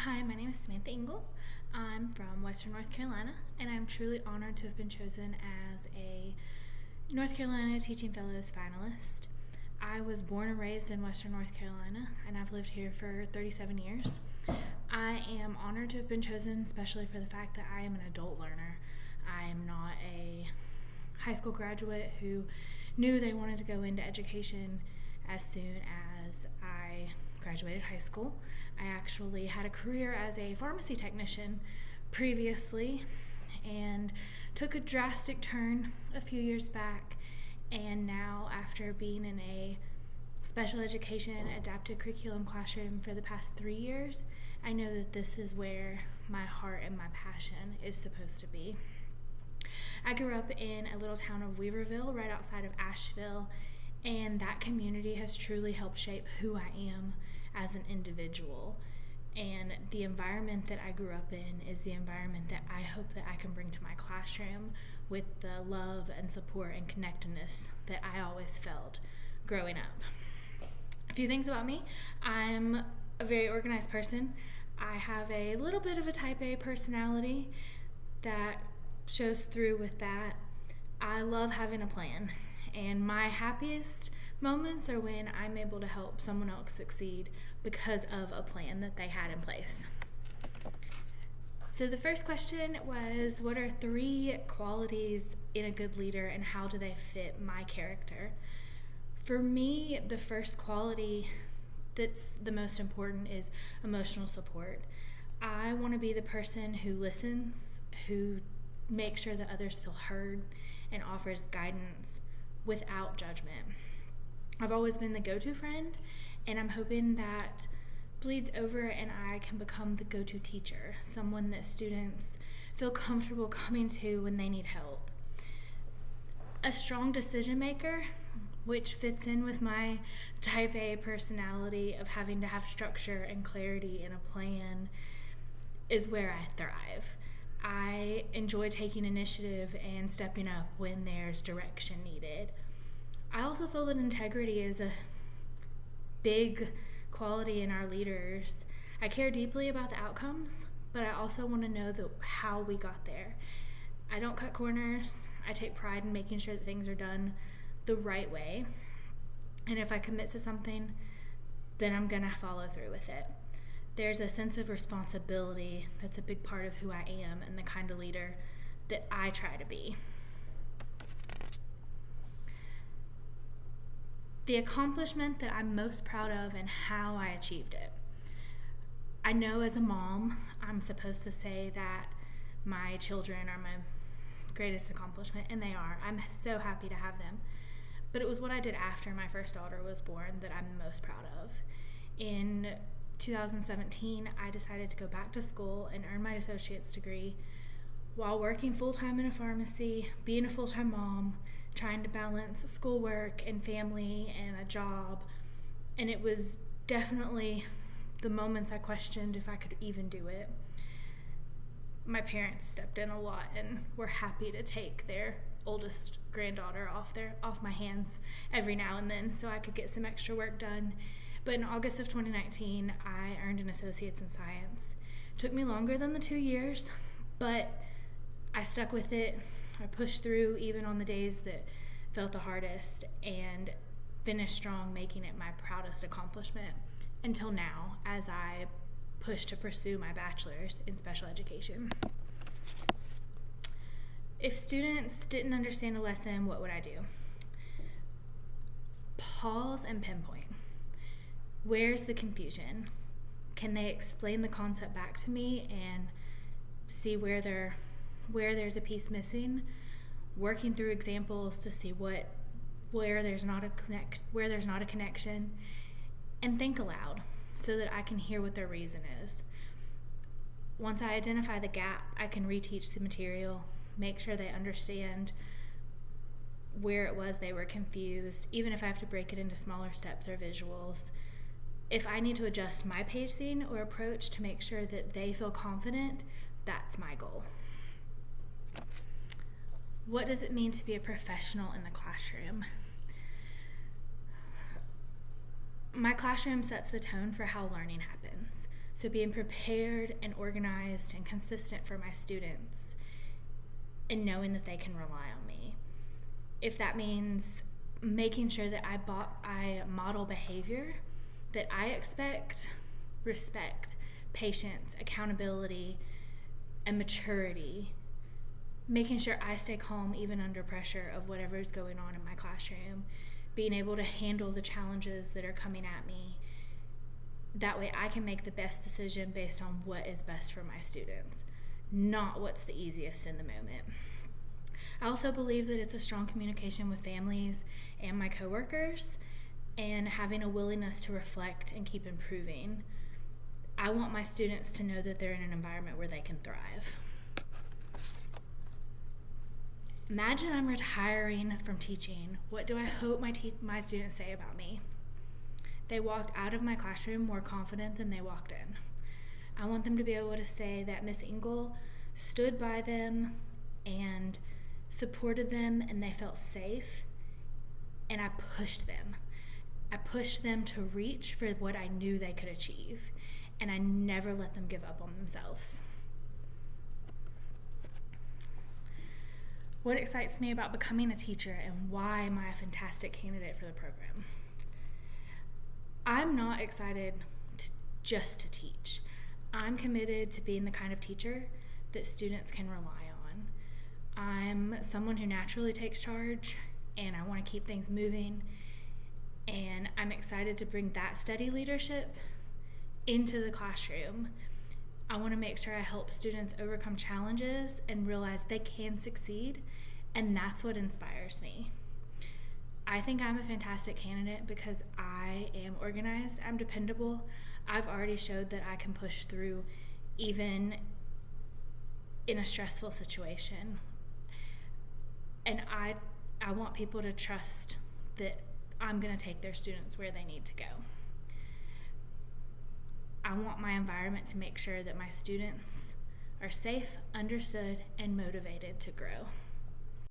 Hi, my name is Samantha Engel. I'm from Western North Carolina, and I'm truly honored to have been chosen as a North Carolina Teaching Fellows finalist. I was born and raised in Western North Carolina, and I've lived here for 37 years. I am honored to have been chosen, especially for the fact that I am an adult learner. I am not a high school graduate who knew they wanted to go into education as soon as I graduated high school. I actually had a career as a pharmacy technician previously and took a drastic turn a few years back, and now after being in a special education adapted curriculum classroom for the past 3 years, I know that this is where my heart and my passion is supposed to be. I grew up in a little town of Weaverville right outside of Asheville, and that community has truly helped shape who I am as an individual. And the environment that I grew up in is the environment that I hope that I can bring to my classroom with the love and support and connectedness that I always felt growing up. A few things about me. I'm a very organized person. I have a little bit of a type A personality that shows through with that. I love having a plan, and my happiest moments are when I'm able to help someone else succeed because of a plan that they had in place. So the first question was, what are 3 qualities in a good leader and how do they fit my character? For me, the first quality that's the most important is emotional support. I want to be the person who listens, who makes sure that others feel heard, and offers guidance without judgment. I've always been the go-to friend, and I'm hoping that bleeds over and I can become the go-to teacher, someone that students feel comfortable coming to when they need help. A strong decision maker, which fits in with my type A personality of having to have structure and clarity in a plan, is where I thrive. I enjoy taking initiative and stepping up when there's direction needed. I also feel that integrity is a big quality in our leaders. I care deeply about the outcomes, but I also want to know how we got there. I don't cut corners. I take pride in making sure that things are done the right way. And if I commit to something, then I'm going to follow through with it. There's a sense of responsibility that's a big part of who I am and the kind of leader that I try to be. The accomplishment that I'm most proud of and how I achieved it. I know as a mom, I'm supposed to say that my children are my greatest accomplishment, and they are. I'm so happy to have them. But it was what I did after my first daughter was born that I'm most proud of. In 2017, I decided to go back to school and earn my associate's degree while working full-time in a pharmacy, being a full-time mom, trying to balance schoolwork and family and a job. And it was definitely the moments I questioned if I could even do it. My parents stepped in a lot and were happy to take their oldest granddaughter off my hands every now and then so I could get some extra work done. But in August of 2019, I earned an associate's in science. It took me longer than the 2 years, but I stuck with it. I pushed through even on the days that felt the hardest and finished strong, making it my proudest accomplishment until now as I push to pursue my bachelor's in special education. If students didn't understand a lesson, what would I do? Pause and pinpoint. Where's the confusion? Can they explain the concept back to me and see where there's a piece missing? Working through examples to see where there's not a connection, and think aloud so that I can hear what their reason is. Once I identify the gap, I can reteach the material, make sure they understand where it was they were confused, even if I have to break it into smaller steps or visuals. If I need to adjust my pacing or approach to make sure that they feel confident, that's my goal. What does it mean to be a professional in the classroom? My classroom sets the tone for how learning happens. So being prepared and organized and consistent for my students and knowing that they can rely on me. If that means making sure that I model behavior that I expect, respect, patience, accountability, and maturity, making sure I stay calm even under pressure of whatever is going on in my classroom, being able to handle the challenges that are coming at me. That way I can make the best decision based on what is best for my students, not what's the easiest in the moment. I also believe that it's a strong communication with families and my coworkers and having a willingness to reflect and keep improving. I want my students to know that they're in an environment where they can thrive. Imagine I'm retiring from teaching. What do I hope my students say about me? They walked out of my classroom more confident than they walked in. I want them to be able to say that Miss Engel stood by them and supported them and they felt safe, and I pushed them. I pushed them to reach for what I knew they could achieve, and I never let them give up on themselves. What excites me about becoming a teacher and why am I a fantastic candidate for the program? I'm not excited just to teach. I'm committed to being the kind of teacher that students can rely on. I'm someone who naturally takes charge, and I want to keep things moving, and I'm excited to bring that steady leadership into the classroom. I want to make sure I help students overcome challenges and realize they can succeed, and that's what inspires me. I think I'm a fantastic candidate because I am organized, I'm dependable. I've already showed that I can push through even in a stressful situation. And I want people to trust that I'm going to take their students where they need to go. I want my environment to make sure that my students are safe, understood, and motivated to grow.